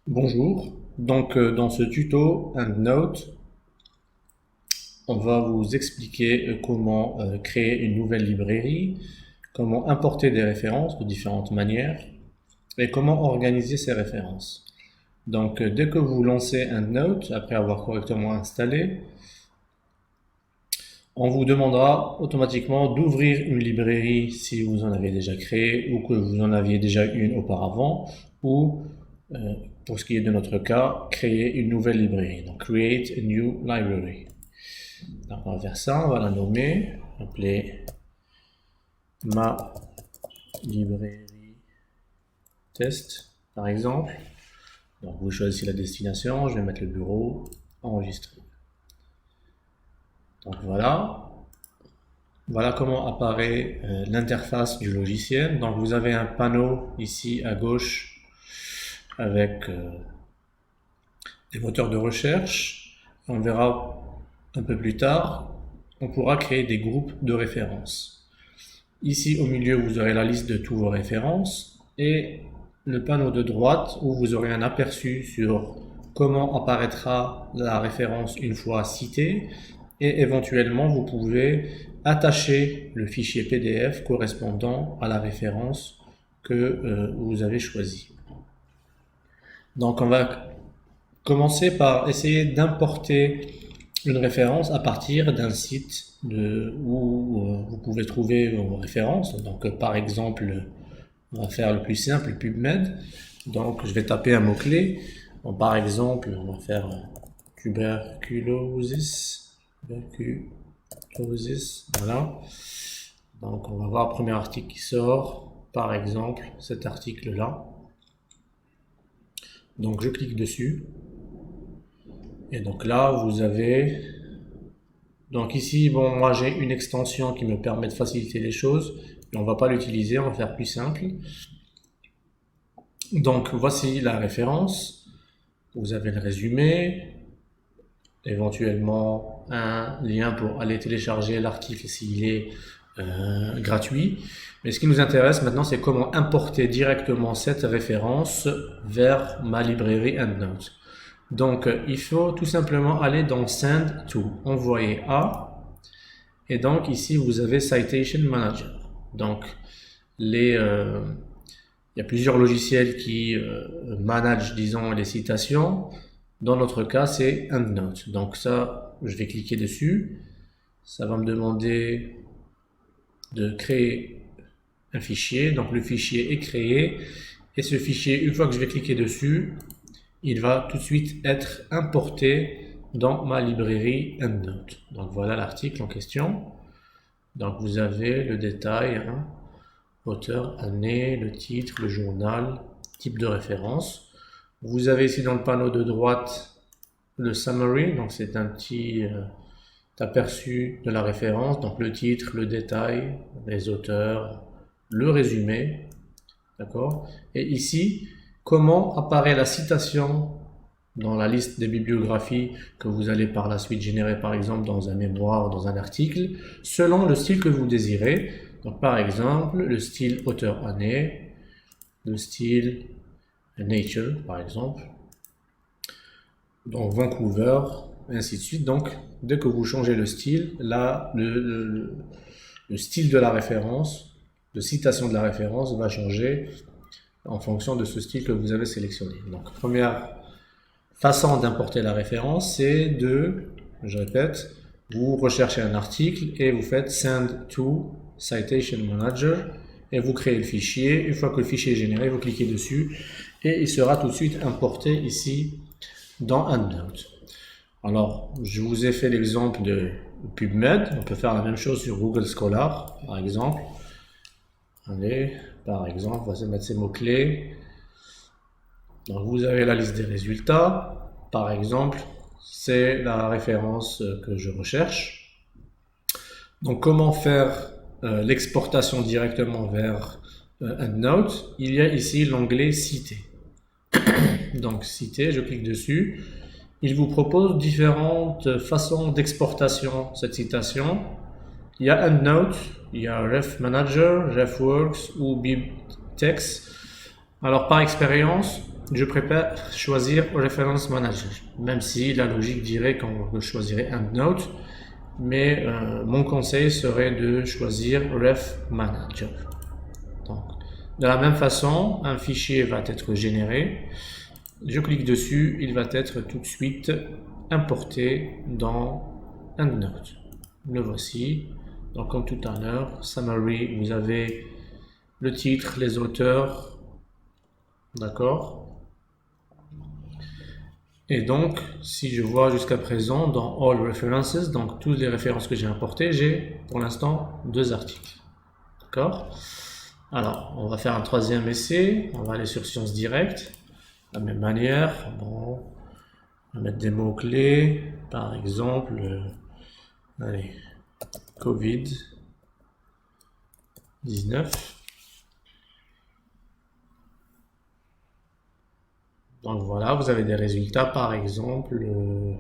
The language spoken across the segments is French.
Bonjour, dans ce tuto EndNote, on va vous expliquer comment créer une nouvelle librairie, comment importer des références de différentes manières et comment organiser ces références. Dès que vous lancez EndNote, après avoir correctement installé, on vous demandera automatiquement d'ouvrir une librairie si vous en avez déjà créé ou que vous en aviez déjà une auparavant, ou euh, pour ce qui est de notre cas, créer une nouvelle librairie. Donc create a new library. Donc on va faire ça, on va la nommer, appeler ma librairie test par exemple. Donc vous choisissez la destination, je vais mettre le bureau, enregistrer. Donc voilà comment apparaît l'interface du logiciel. Donc vous avez un panneau ici à gauche avec des moteurs de recherche. On verra un peu plus tard, on pourra créer des groupes de références. Ici au milieu, vous aurez la liste de toutes vos références et le panneau de droite où vous aurez un aperçu sur comment apparaîtra la référence une fois citée, et éventuellement vous pouvez attacher le fichier PDF correspondant à la référence que vous avez choisie. Donc on va commencer par essayer d'importer une référence à partir d'un site où vous pouvez trouver vos références. Donc par exemple, on va faire le plus simple, PubMed. Donc je vais taper un mot-clé. Bon, par exemple, on va faire tuberculosis. Voilà. Donc on va voir le premier article qui sort. Par exemple, cet article-là. Donc je clique dessus. Et donc là, vous avez... Donc ici, bon, moi j'ai une extension qui me permet de faciliter les choses. Mais on va pas l'utiliser, on va faire plus simple. Donc voici la référence. Vous avez le résumé, éventuellement un lien pour aller télécharger l'article s'il est gratuit. Mais ce qui nous intéresse maintenant, c'est comment importer directement cette référence vers ma librairie EndNote. Donc il faut tout simplement aller dans Send to, envoyer à, et donc ici vous avez Citation Manager. Donc il y a plusieurs logiciels qui managent, disons, les citations. Dans notre cas, c'est EndNote. Donc ça, je vais cliquer dessus. Ça va me demander de créer un fichier. Donc le fichier est créé. Et ce fichier, une fois que je vais cliquer dessus, il va tout de suite être importé dans ma librairie EndNote. Donc voilà l'article en question. Donc vous avez le détail, hein, auteur, année, le titre, le journal, type de référence. Vous avez ici dans le panneau de droite le summary, donc c'est un petit aperçu de la référence, donc le titre, le détail, les auteurs, le résumé, d'accord. Et ici, comment apparaît la citation dans la liste des bibliographies que vous allez par la suite générer, par exemple dans un mémoire ou dans un article, selon le style que vous désirez. Donc par exemple, le style auteur-année, le style Nature, par exemple, donc Vancouver, et ainsi de suite. Donc dès que vous changez le style, là, le style de la référence, de citation de la référence va changer en fonction de ce style que vous avez sélectionné. Donc première façon d'importer la référence, c'est je répète, vous recherchez un article et vous faites Send to Citation Manager et vous créez le fichier. Une fois que le fichier est généré, vous cliquez dessus et il sera tout de suite importé ici dans EndNote. Alors, je vous ai fait l'exemple de PubMed. On peut faire la même chose sur Google Scholar, par exemple. Allez, par exemple, on va mettre ces mots-clés. Donc vous avez la liste des résultats, par exemple, c'est la référence que je recherche. Donc comment faire l'exportation directement vers EndNote? Il y a ici l'onglet Citer. Donc Citer, je clique dessus. Il vous propose différentes façons d'exportation cette citation. Il y a EndNote, il y a Ref Manager, RefWorks ou BibTeX. Alors par expérience, je préfère choisir Reference Manager, même si la logique dirait qu'on choisirait EndNote, mais mon conseil serait de choisir Ref Manager. Donc, de la même façon, un fichier va être généré. Je clique dessus, il va être tout de suite importé dans EndNote. Le voici. Donc, comme tout à l'heure, Summary, vous avez le titre, les auteurs, d'accord? Et donc, si je vois jusqu'à présent dans All References, donc toutes les références que j'ai importées, j'ai pour l'instant 2 articles. D'accord? Alors, on va faire un troisième essai. On va aller sur Sciences Directes. De la même manière, bon, on va mettre des mots-clés. Par exemple, allez, Covid-19. Donc voilà, vous avez des résultats, par exemple, on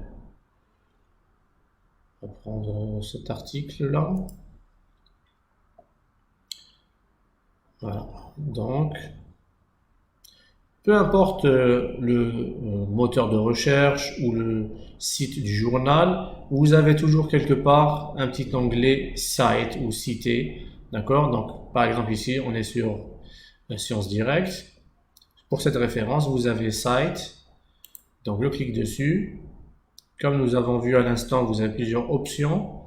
va prendre cet article-là. Voilà, donc, peu importe le moteur de recherche ou le site du journal, vous avez toujours quelque part un petit onglet Cite ou Citer, d'accord? Donc, par exemple ici, on est sur Sciences Directes. Pour cette référence, vous avez Cite, donc je clique dessus. Comme nous avons vu à l'instant, vous avez plusieurs options.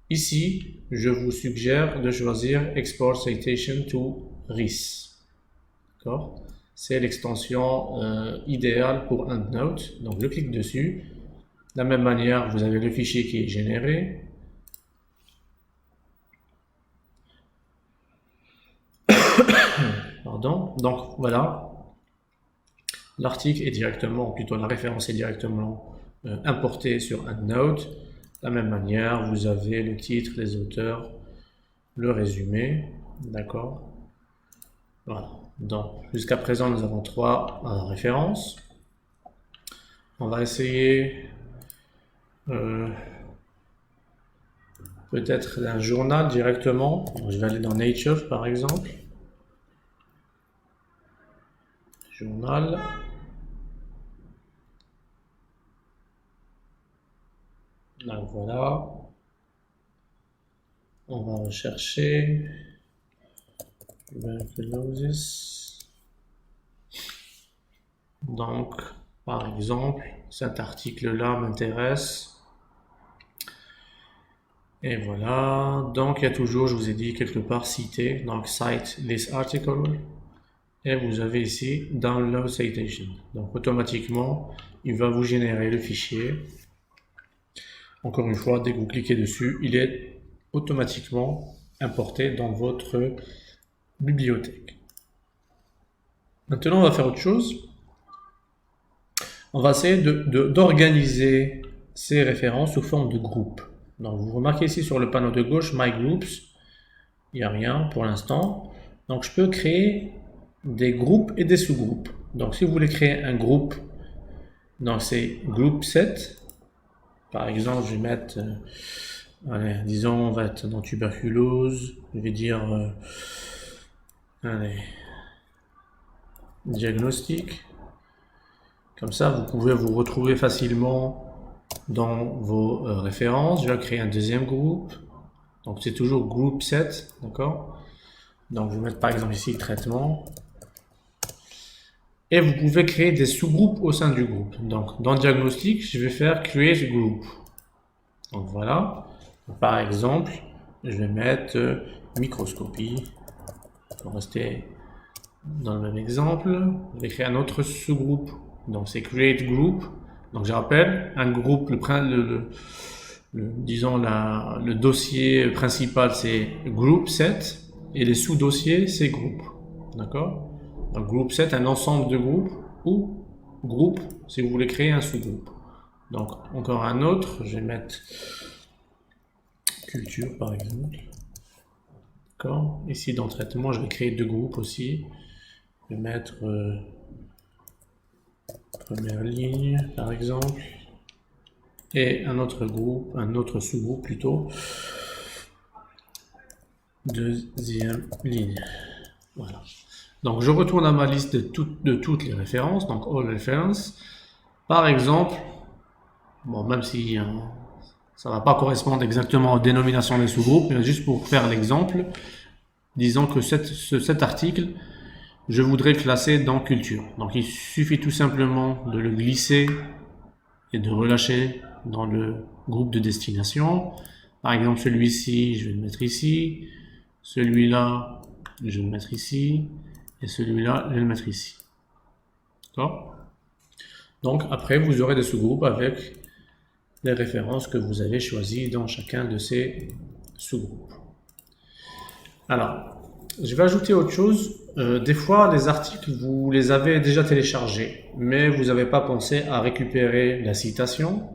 Ici, je vous suggère de choisir Export Citation to RIS. D'accord? C'est l'extension idéale pour EndNote. Donc, je clique dessus. De la même manière, vous avez le fichier qui est généré. Pardon. Donc, voilà. L'article est directement, plutôt la référence est directement importée sur EndNote. De la même manière, vous avez le titre, les auteurs, le résumé. D'accord? Voilà. Donc, jusqu'à présent, nous avons 3 références. On va essayer peut-être un journal directement. Donc, je vais aller dans Nature, par exemple. Journal. Donc, voilà. On va rechercher tuberculosis. Donc, par exemple, cet article-là m'intéresse. Et voilà. Donc, il y a toujours, je vous ai dit quelque part, cité. Donc, cite this article. Et vous avez ici Download Citation. Donc, automatiquement, il va vous générer le fichier. Encore une fois, dès que vous cliquez dessus, il est automatiquement importé dans votre bibliothèque. Maintenant, on va faire autre chose. On va essayer d'organiser ces références sous forme de groupes. Donc, vous remarquez ici sur le panneau de gauche, My Groups, il n'y a rien pour l'instant. Donc, je peux créer des groupes et des sous-groupes. Donc, si vous voulez créer un groupe, donc c'est Group Set. Par exemple, je vais mettre, allez, disons, on va être dans tuberculose. Je vais dire, allez, diagnostic. Comme ça, vous pouvez vous retrouver facilement dans vos références. Je vais créer un deuxième groupe. Donc, c'est toujours Group Set, d'accord? Donc, je vais mettre par exemple ici traitement. Et vous pouvez créer des sous-groupes au sein du groupe. Donc, dans diagnostic, je vais faire Create Group. Donc, voilà. Par exemple, je vais mettre microscopie. Pour rester dans le même exemple, je vais créer un autre sous-groupe. Donc, c'est Create Group. Donc, je rappelle, un groupe, disons, le dossier principal, c'est Group Set. Et les sous-dossiers, c'est Group. D'accord? Donc, Group Set, un ensemble de groupes, ou groupe, si vous voulez créer un sous-groupe. Donc, encore un autre, je vais mettre culture, par exemple. D'accord? Ici, dans traitement, je vais créer 2 groupes aussi. Je vais mettre première ligne, par exemple. Et un autre groupe, un autre sous-groupe plutôt. Deuxième ligne. Voilà. Donc, je retourne à ma liste de toutes les références, donc all references. Par exemple, bon, même si ça ne va pas correspondre exactement aux dénominations des sous-groupes, mais juste pour faire l'exemple, disons que cet article, je voudrais le classer dans culture. Donc, il suffit tout simplement de le glisser et de relâcher dans le groupe de destination. Par exemple, celui-ci, je vais le mettre ici. Celui-là, je vais le mettre ici. Et celui-là, je vais le mettre ici. D'accord? Donc, après, vous aurez des sous-groupes avec les références que vous avez choisies dans chacun de ces sous-groupes. Alors, je vais ajouter autre chose. Des fois, les articles, vous les avez déjà téléchargés, mais vous n'avez pas pensé à récupérer la citation.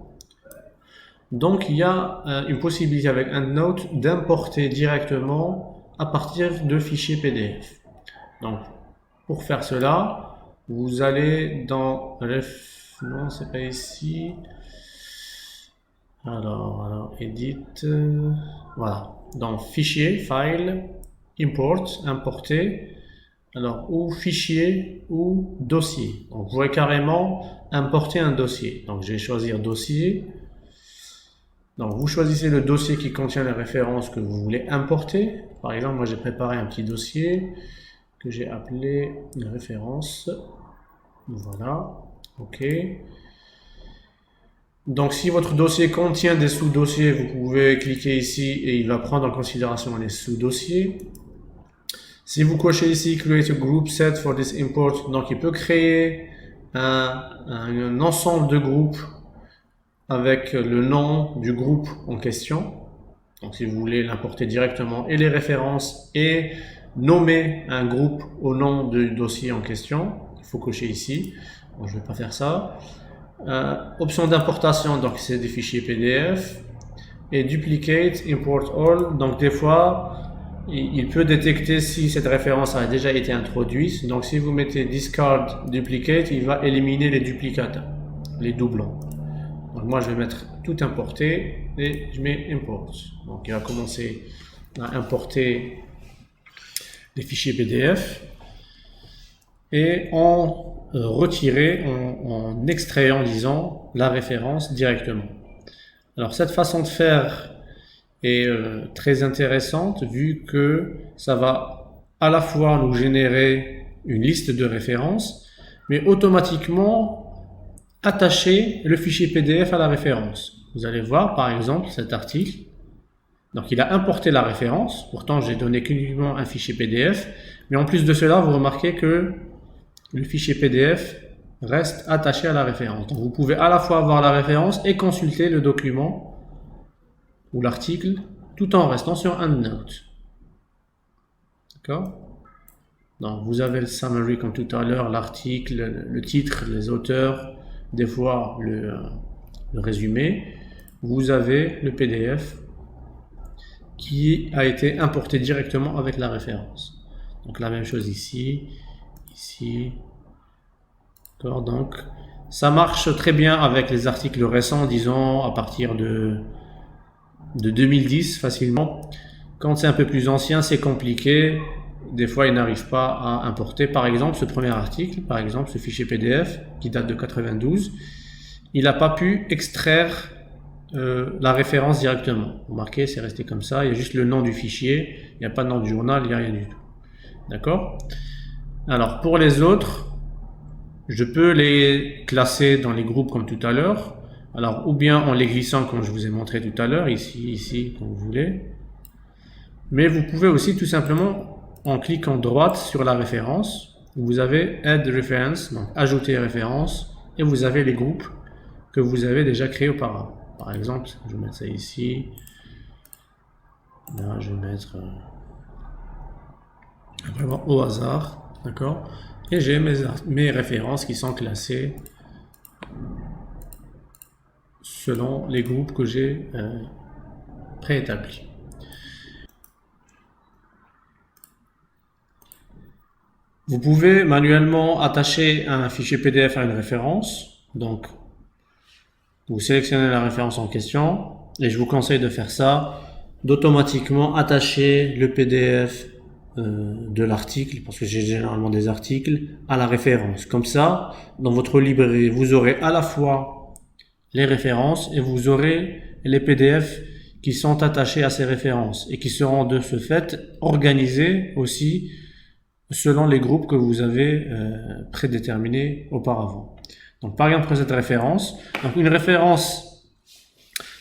Donc, il y a une possibilité avec EndNote d'importer directement à partir de fichiers PDF. Donc, pour faire cela, vous allez dans non, c'est pas ici. Alors, edit, voilà. Dans fichier, file, import, importer. Alors, ou fichier ou dossier. Donc, vous pouvez carrément importer un dossier. Donc, je vais choisir dossier. Donc, vous choisissez le dossier qui contient les références que vous voulez importer. Par exemple, moi, j'ai préparé un petit dossier que j'ai appelé les références. Voilà. OK. Donc, si votre dossier contient des sous-dossiers, vous pouvez cliquer ici et il va prendre en considération les sous-dossiers. Si vous cochez ici Create a group set for this import, donc il peut créer un ensemble de groupes avec le nom du groupe en question. Donc, si vous voulez l'importer directement et les références et nommer un groupe au nom du dossier en question, il faut cocher ici. Bon, je ne vais pas faire ça. Option d'importation, donc c'est des fichiers PDF. Et duplicate, import all, donc des fois, il peut détecter si cette référence a déjà été introduite. Donc si vous mettez discard duplicate, il va éliminer les duplicates, les doublons. Donc moi je vais mettre tout importer et je mets import. Donc il va commencer à importer les fichiers PDF et en retirer, en extrayant, disons, la référence directement. Alors cette façon de faire est très intéressante vu que ça va à la fois nous générer une liste de références, mais automatiquement attacher le fichier PDF à la référence. Vous allez voir par exemple cet article. Donc il a importé la référence, pourtant j'ai donné uniquement un fichier PDF, mais en plus de cela, vous remarquez que le fichier PDF reste attaché à la référence. Donc vous pouvez à la fois avoir la référence et consulter le document ou l'article tout en restant sur EndNote. D'accord? Donc vous avez le summary comme tout à l'heure, l'article, le titre, les auteurs, des fois le résumé. Vous avez le PDF qui a été importé directement avec la référence. Donc la même chose ici, ici. D'accord, donc ça marche très bien avec les articles récents, disons à partir de 2010 facilement. Quand c'est un peu plus ancien, c'est compliqué. Des fois, ils n'arrivent pas à importer. Par exemple, ce premier article, par exemple, ce fichier PDF qui date de 92, il n'a pas pu extraire la référence directement. Remarquez, c'est resté comme ça. Il y a juste le nom du fichier. Il n'y a pas de nom du journal, il n'y a rien du tout. D'accord? Alors, pour les autres, je peux les classer dans les groupes comme tout à l'heure. Alors, ou bien en les glissant comme je vous ai montré tout à l'heure, ici, comme vous voulez. Mais vous pouvez aussi tout simplement en cliquant droite sur la référence, vous avez Add Reference, donc ajouter référence, et vous avez les groupes que vous avez déjà créés auparavant. Par exemple, je vais mettre ça ici. Là, je vais mettre vraiment au hasard, d'accord? Et j'ai mes références qui sont classées selon les groupes que j'ai préétablis. Vous pouvez manuellement attacher un fichier PDF à une référence. Donc, vous sélectionnez la référence en question et je vous conseille de faire ça, d'automatiquement attacher le PDF de l'article, parce que j'ai généralement des articles, à la référence. Comme ça, dans votre librairie, vous aurez à la fois les références et vous aurez les PDF qui sont attachés à ces références et qui seront de ce fait organisés aussi selon les groupes que vous avez prédéterminés auparavant. Donc par exemple cette référence, donc une référence,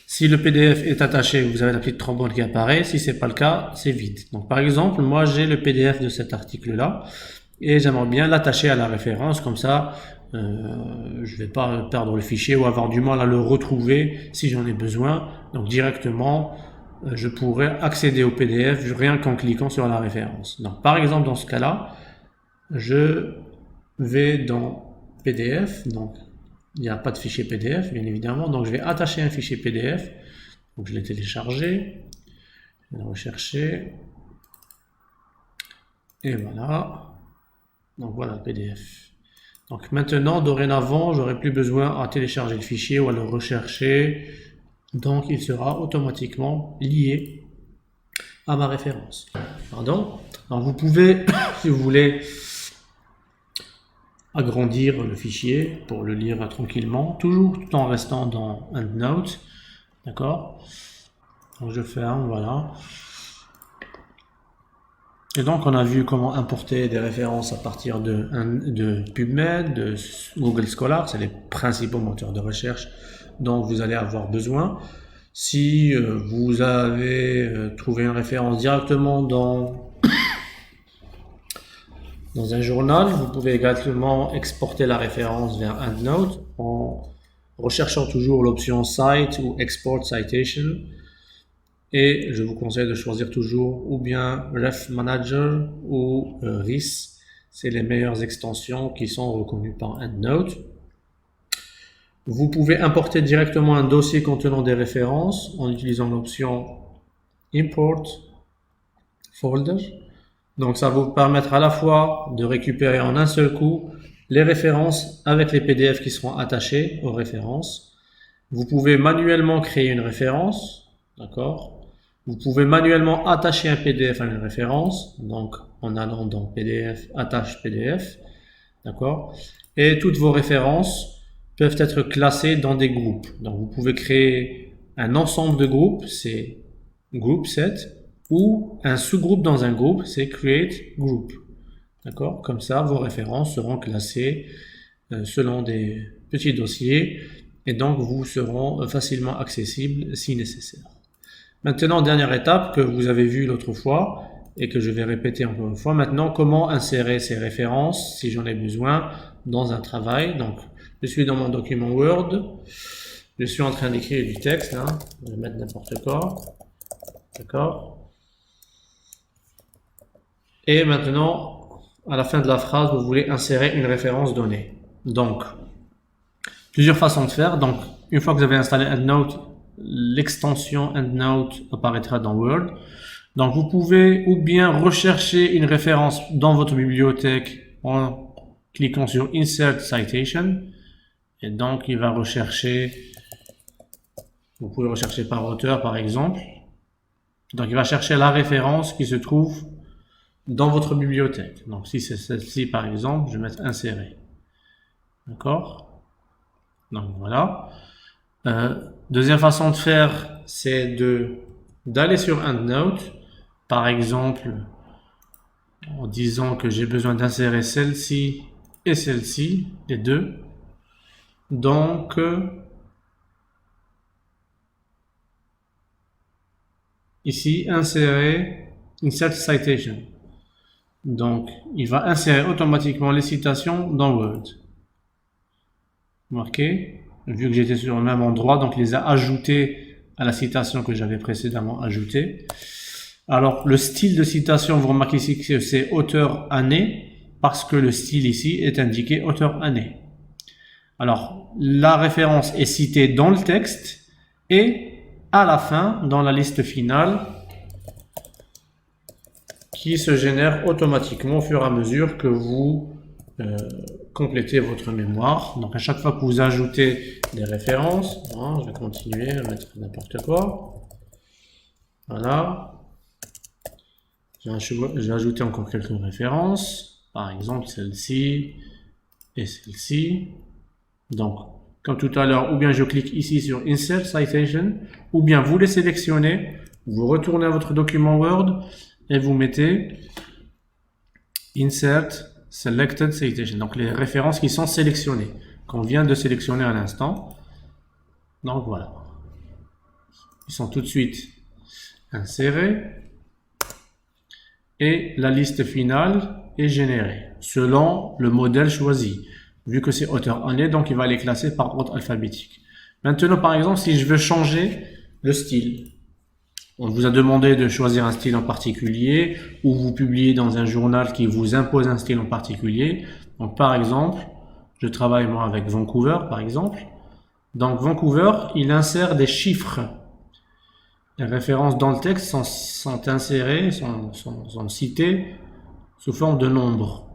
si le PDF est attaché, vous avez la petite trombone qui apparaît. Si c'est pas le cas, c'est vide. Donc par exemple, moi j'ai le PDF de cet article-là et j'aimerais bien l'attacher à la référence, comme ça je vais pas perdre le fichier ou avoir du mal à le retrouver si j'en ai besoin. Donc directement, je pourrais accéder au PDF rien qu'en cliquant sur la référence. Donc par exemple dans ce cas-là, je vais dans PDF, donc il n'y a pas de fichier PDF bien évidemment, donc je vais attacher un fichier PDF. Donc je l'ai téléchargé, je vais le rechercher et voilà. Donc voilà le PDF. Donc maintenant, dorénavant, j'aurai plus besoin à télécharger le fichier ou à le rechercher. Donc il sera automatiquement lié à ma référence. Pardon. Donc vous pouvez, si vous voulez, agrandir le fichier pour le lire tranquillement, toujours tout en restant dans EndNote. D'accord. Donc je ferme, voilà. Et donc on a vu comment importer des références à partir de PubMed, de Google Scholar, c'est les principaux moteurs de recherche dont vous allez avoir besoin. Si vous avez trouvé une référence directement dans un journal, vous pouvez également exporter la référence vers EndNote en recherchant toujours l'option Cite ou Export Citation. Et je vous conseille de choisir toujours ou bien Ref Manager ou RIS. C'est les meilleures extensions qui sont reconnues par EndNote. Vous pouvez importer directement un dossier contenant des références en utilisant l'option Import Folder. Donc ça vous permettra à la fois de récupérer en un seul coup les références avec les PDF qui seront attachés aux références. Vous pouvez manuellement créer une référence, d'accord ? Vous pouvez manuellement attacher un PDF à une référence, donc en allant dans PDF, attache PDF, d'accord? Et toutes vos références peuvent être classées dans des groupes. Donc vous pouvez créer un ensemble de groupes, c'est Group Set, ou un sous-groupe dans un groupe, c'est Create Group, d'accord? Comme ça, vos références seront classées selon des petits dossiers, et donc vous seront facilement accessibles si nécessaire. Maintenant, dernière étape que vous avez vue l'autre fois et que je vais répéter encore une fois. Maintenant, comment insérer ces références si j'en ai besoin dans un travail. Donc, je suis dans mon document Word. Je suis en train d'écrire du texte. Hein. Je vais mettre n'importe quoi. D'accord. Et maintenant, à la fin de la phrase, vous voulez insérer une référence donnée. Donc, plusieurs façons de faire. Donc, une fois que vous avez installé EndNote, l'extension EndNote apparaîtra dans Word. Donc vous pouvez ou bien rechercher une référence dans votre bibliothèque en cliquant sur Insert Citation. Et donc il va rechercher, vous pouvez rechercher par auteur par exemple. Donc il va chercher la référence qui se trouve dans votre bibliothèque. Donc si c'est celle-ci par exemple, je vais mettre Insérer. D'accord? Donc voilà. Deuxième façon de faire, c'est d'aller sur EndNote, par exemple, en disant que j'ai besoin d'insérer celle-ci et celle-ci, les deux. Donc, ici, insérer Insert Citation. Donc, il va insérer automatiquement les citations dans Word. Marqué. Vu que j'étais sur le même endroit, donc il les a ajoutés à la citation que j'avais précédemment ajoutée. Alors, le style de citation, vous remarquez ici que c'est auteur-année, parce que le style ici est indiqué auteur-année. Alors, la référence est citée dans le texte et à la fin, dans la liste finale, qui se génère automatiquement au fur et à mesure que vous complétez votre mémoire. Donc à chaque fois que vous ajoutez des références, hein, je vais continuer à mettre n'importe quoi. Voilà. J'ai ajouté encore quelques références, par exemple celle-ci et celle-ci. Donc, comme tout à l'heure, ou bien je clique ici sur Insert Citation, ou bien vous les sélectionnez, vous retournez à votre document Word et vous mettez Insert Selected Citation, donc les références qui sont sélectionnées, qu'on vient de sélectionner à l'instant. Donc voilà, ils sont tout de suite insérés et la liste finale est générée selon le modèle choisi. Vu que c'est auteur anglais, donc il va les classer par ordre alphabétique. Maintenant, par exemple, si je veux changer le style, on vous a demandé de choisir un style en particulier ou vous publiez dans un journal qui vous impose un style en particulier. Donc, par exemple, je travaille moi avec Vancouver, par exemple. Donc, Vancouver, il insère des chiffres. Les références dans le texte sont insérées, sont citées sous forme de nombres.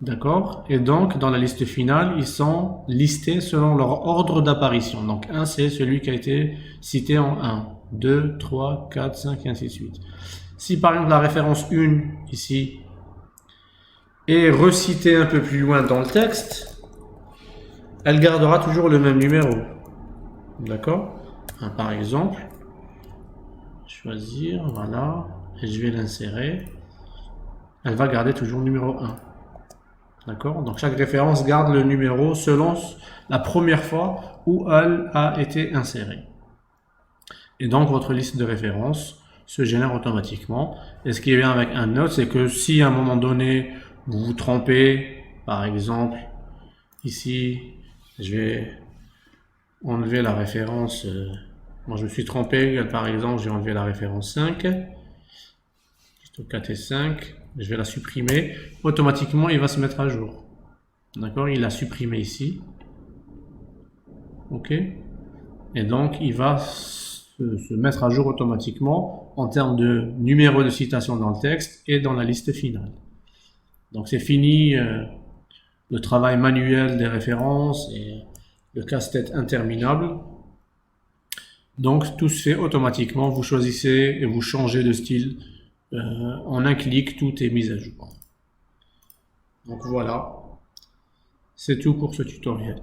D'accord? Et donc, dans la liste finale, ils sont listés selon leur ordre d'apparition. Donc, 1, c'est celui qui a été cité en 1. 2, 3, 4, 5, et ainsi de suite. Si par exemple la référence 1, ici, est recitée un peu plus loin dans le texte, elle gardera toujours le même numéro. D'accord? Par exemple, choisir, voilà, et je vais l'insérer. Elle va garder toujours le numéro 1. D'accord? Donc chaque référence garde le numéro selon la première fois où elle a été insérée. Et donc votre liste de références se génère automatiquement. Et ce qui est bien avec EndNote, c'est que si à un moment donné vous vous trompez, par exemple, ici, je vais enlever la référence. Moi je me suis trompé, par exemple, j'ai enlevé la référence 5. 4 et 5, je vais la supprimer, automatiquement il va se mettre à jour. D'accord, il l'a supprimé ici. Ok, et donc il va se mettre à jour automatiquement en termes de numéro de citation dans le texte et dans la liste finale. Donc c'est fini le travail manuel des références et le casse-tête interminable. Donc tout se fait automatiquement, vous choisissez et vous changez de style. En un clic, tout est mis à jour. Donc voilà, c'est tout pour ce tutoriel.